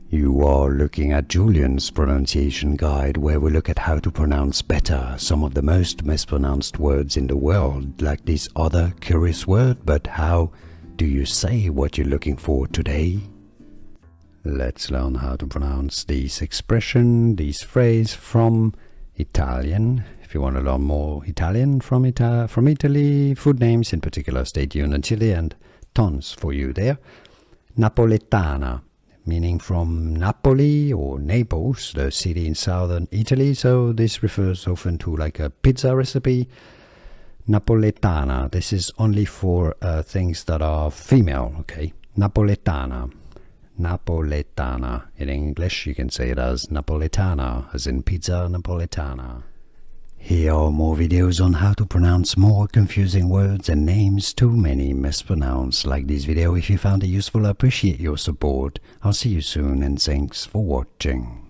You are looking at Julian's pronunciation guide, where we look at how to pronounce better some of the most mispronounced words in the world, like this other curious word, but how do you say what you're looking for today? Let's learn how to pronounce this expression, this phrase from Italian. If you want to learn more Italian from Italy, food names in particular, stay tuned and Chile, and tons for you there. Napoletana, meaning from Napoli or Naples, the city in southern Italy, so this refers often to like a pizza recipe. Napoletana, this is only for things that are female, okay? Napoletana. Napoletana. In English, you can say it as Napoletana, as in pizza napoletana. Here are more videos on how to pronounce more confusing words and names too many mispronounced. Like this video if you found it useful. I appreciate your support. I'll see you soon and thanks for watching.